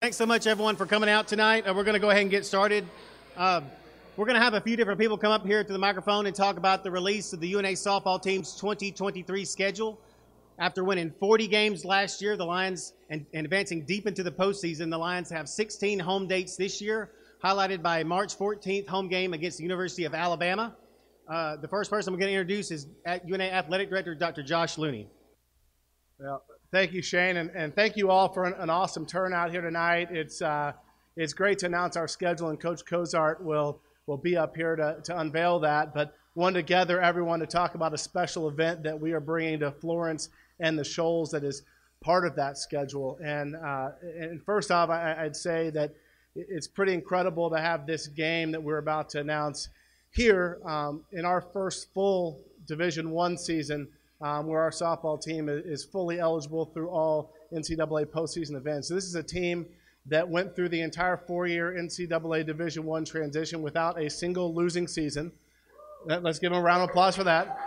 Thanks so much, everyone, for coming out tonight. We're going to go ahead and get started. We're going to have a few different people come up here to the microphone and talk about the release of the UNA softball team's 2023 schedule. After winning 40 games last year, the Lions, and advancing deep into the postseason, the Lions have 16 home dates this year, highlighted by a March 14th home game against the University of Alabama. The first person I'm going to introduce is UNA Athletic Director, Dr. Josh Looney. Well, thank you, Shane, and thank you all for an awesome turnout here tonight. It's great to announce our schedule, and Coach Cozart will be up here to unveil that. But wanted to gather everyone to talk about a special event that we are bringing to Florence and the Shoals that is part of that schedule. And first off, I'd say that it's pretty incredible to have this game that we're about to announce here in our first full Division I season, where our softball team is fully eligible through all NCAA postseason events. So this is a team that went through the entire four-year NCAA Division I transition without a single losing season. Let's give them a round of applause for that.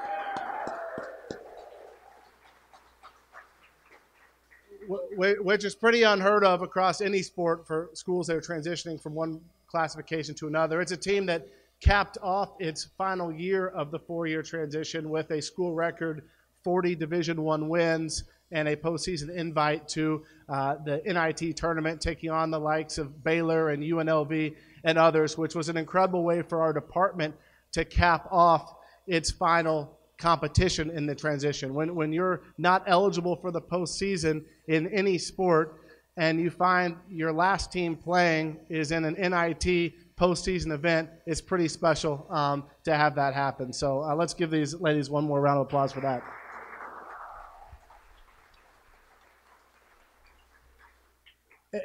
Which is pretty unheard of across any sport for schools that are transitioning from one classification to another. It's a team that capped off its final year of the four-year transition with a school record 40 Division I wins and a postseason invite to the NIT tournament, taking on the likes of Baylor and UNLV and others, which was an incredible way for our department to cap off its final competition in the transition. When you're not eligible for the postseason in any sport and you find your last team playing is in an NIT postseason event, it's pretty special to have that happen. So let's give these ladies one more round of applause for that.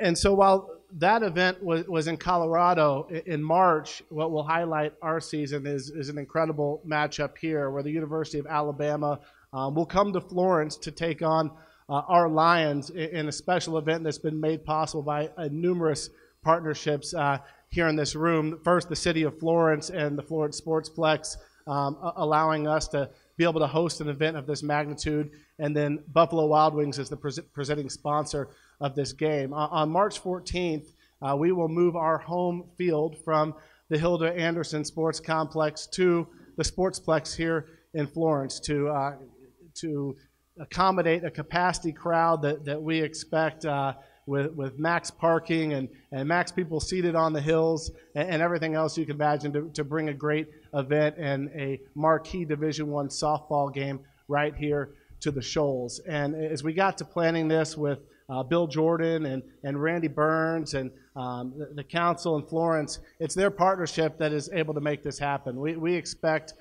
And so while that event was in Colorado in March, what will highlight our season is an incredible matchup here where the University of Alabama will come to Florence to take on our Lions in a special event that's been made possible by numerous partnerships here in this room. First, the city of Florence and the Florence Sportsplex allowing us to be able to host an event of this magnitude, and then Buffalo Wild Wings is the presenting sponsor of this game. On March 14th, we will move our home field from the Hilda Anderson Sports Complex to the Sportsplex here in Florence to accommodate a capacity crowd that we expect with max parking and max people seated on the hills and everything else you can imagine to bring a great event and a marquee Division I softball game right here to the Shoals. And as we got to planning this with Bill Jordan and Randy Burns and the council in Florence, it's their partnership that is able to make this happen. We expect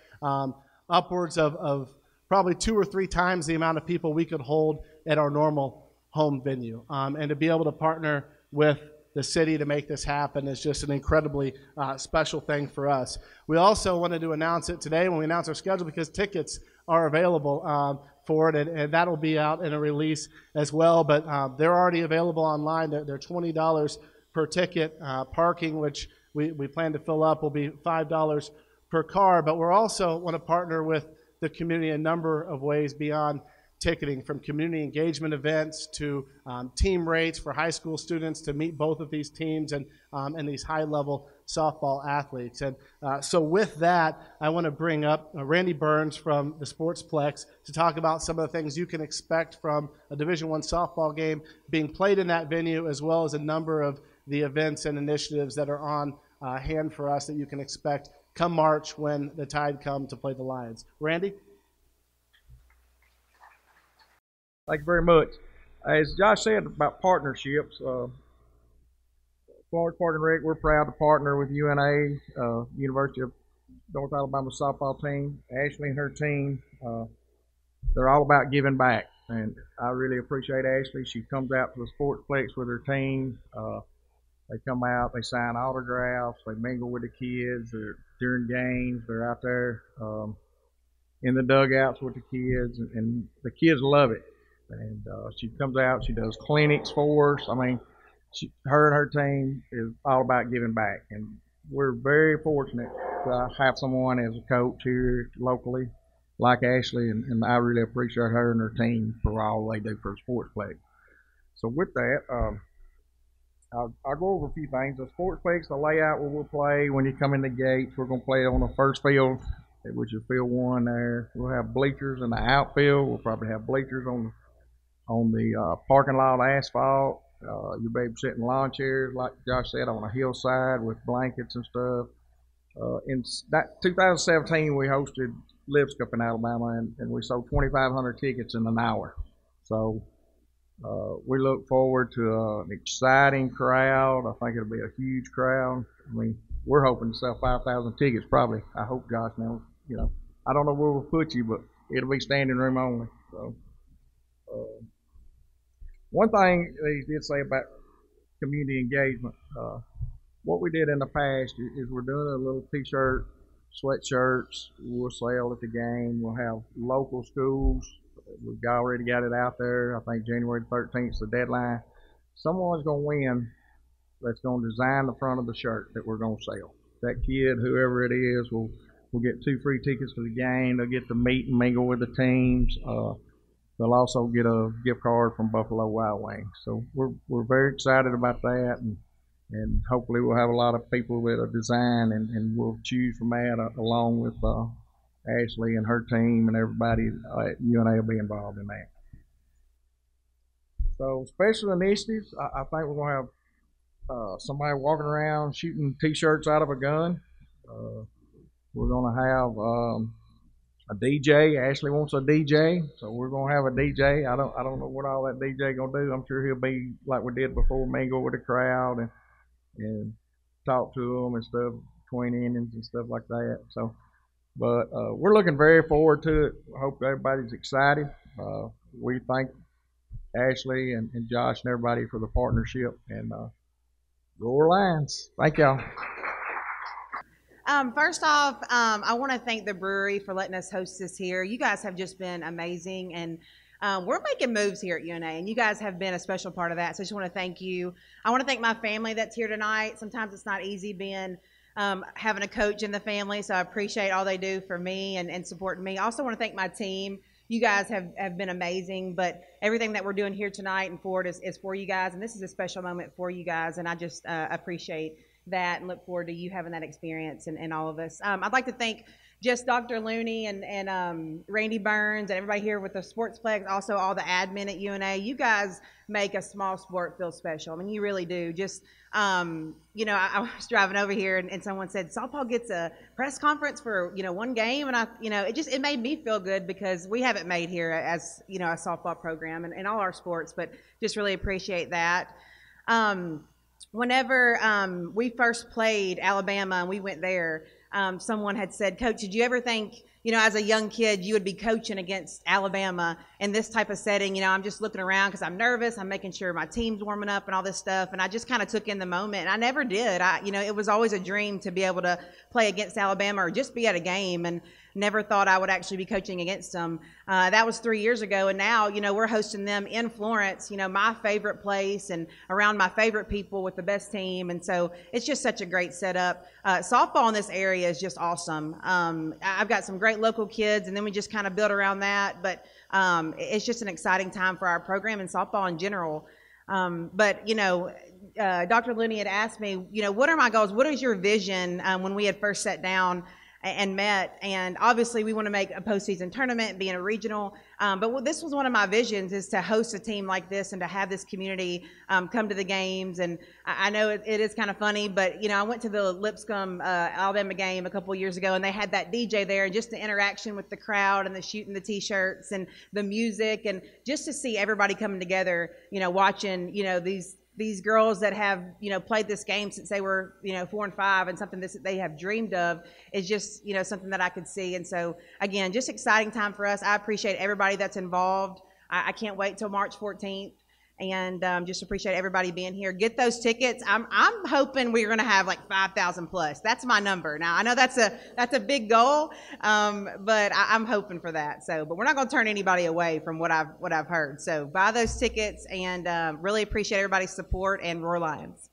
upwards of probably 2 or 3 times the amount of people we could hold at our normal home venue. And to be able to partner with the city to make this happen is just an incredibly special thing for us. We also wanted to announce it today when we announce our schedule because tickets are available for it, and that'll be out in a release as well. But they're already available online. They're $20 per ticket. Parking, which we plan to fill up, will be $5 per car. But we're also want to partner with the community in a number of ways beyond ticketing, from community engagement events to team rates for high school students to meet both of these teams and these high-level softball athletes. And so with that, I want to bring up Randy Burns from the Sportsplex to talk about some of the things you can expect from a Division I softball game being played in that venue, as well as a number of the events and initiatives that are on hand for us that you can expect come March when the Tide come to play the Lions. Randy? Thank you very much. As Josh said about partnerships, Florence Park and Rec, we're proud to partner with UNA, University of North Alabama softball team. Ashley and her team, they're all about giving back, and I really appreciate Ashley. She comes out to the Sportsplex with her team. They come out, they sign autographs, they mingle with the kids. During games, they're out there in the dugouts with the kids, and the kids love it. And she comes out, she does clinics for us. I mean, her and her team is all about giving back. And we're very fortunate to have someone as a coach here locally like Ashley, and I really appreciate her and her team for all they do for the Sportsplex. So with that, I'll go over a few things. The Sportsplex, the layout where we'll play when you come in the gates, we're going to play on the first field, which is field 1 there. We'll have bleachers in the outfield. We'll probably have bleachers on the parking lot asphalt. You'll be able to sit in lawn chairs, like Josh said, on a hillside with blankets and stuff. In that 2017, we hosted Lips Cup in Alabama, and we sold 2,500 tickets in an hour. So we look forward to an exciting crowd. I think it'll be a huge crowd. I mean, we're hoping to sell 5,000 tickets probably. I hope Josh knows. You know, I don't know where we'll put you, but it'll be standing room only. So one thing they did say about community engagement, what we did in the past is we're doing a little t-shirt, sweatshirts we'll sell at the game. We'll have local schools. We've already got it out there. I think January 13th is the deadline. Someone's going to win that's going to design the front of the shirt that we're going to sell. That kid, whoever it is, will get 2 free tickets to the game. They'll get to meet and mingle with the teams. They'll also get a gift card from Buffalo Wild Wings. So we're very excited about that, and hopefully we'll have a lot of people that are design, and we'll choose from that along with Ashley and her team, and everybody at UNA will be involved in that. So special initiatives, I think we're going to have somebody walking around shooting T-shirts out of a gun. We're going to have a DJ. Ashley wants a DJ, so we're going to have a DJ. I don't know what all that DJ going to do. I'm sure he'll be like we did before, mingle with the crowd and talk to them and stuff between innings and stuff like that. So, but we're looking very forward to it. I hope everybody's excited. We thank Ashley and Josh and everybody for the partnership, and Roar Lions. Thank y'all. First off, I want to thank the brewery for letting us host this here. You guys have just been amazing, and we're making moves here at UNA, and you guys have been a special part of that. So I just want to thank you. I want to thank my family that's here tonight. Sometimes it's not easy being having a coach in the family, so I appreciate all they do for me and supporting me. I also want to thank my team. You guys have been amazing, but everything that we're doing here tonight and forward is for you guys, and this is a special moment for you guys, and I just appreciate that and look forward to you having that experience and all of us. I'd like to thank just Dr. Looney and Randy Burns and everybody here with the Sportsplex, also all the admin at UNA. You guys make a small sport feel special. I mean, you really do. Just, you know, I was driving over here and someone said, softball gets a press conference for, you know, one game. And it made me feel good because we have it made here as, you know, a softball program and all our sports, but just really appreciate that. Whenever we first played Alabama and we went there, someone had said, Coach, did you ever think, you know, as a young kid, you would be coaching against Alabama in this type of setting? You know, I'm just looking around because I'm nervous. I'm making sure my team's warming up and all this stuff. And I just kind of took in the moment. And I never did. You know, it was always a dream to be able to play against Alabama or just be at a game, and never thought I would actually be coaching against them. That was 3 years ago. And now, you know, we're hosting them in Florence, you know, my favorite place and around my favorite people with the best team. And so it's just such a great setup. Softball in this area is just awesome. I've got some great local kids, and then we just kind of build around that. But it's just an exciting time for our program and softball in general. But, you know, Dr. Looney had asked me, you know, what are my goals? What is your vision when we had first sat down and met? And obviously we want to make a postseason tournament, be in a regional, but this was one of my visions, is to host a team like this and to have this community come to the games. And I know it is kind of funny, but you know, I went to the Lipscomb Alabama game a couple of years ago, and they had that DJ there, and just the interaction with the crowd and the shooting the t-shirts and the music, and just to see everybody coming together, you know, watching, you know, these girls that have, you know, played this game since they were, you know, 4 and 5, and something that they have dreamed of, is just, you know, something that I could see. And so, again, just exciting time for us. I appreciate everybody that's involved. I can't wait till March 14th, and just appreciate everybody being here. Get those tickets. I'm hoping we're going to have like 5,000 plus. That's my number. Now, I know that's a big goal, but I'm hoping for that. So, but we're not going to turn anybody away from what I've heard. So buy those tickets, and really appreciate everybody's support, and Roar Lions.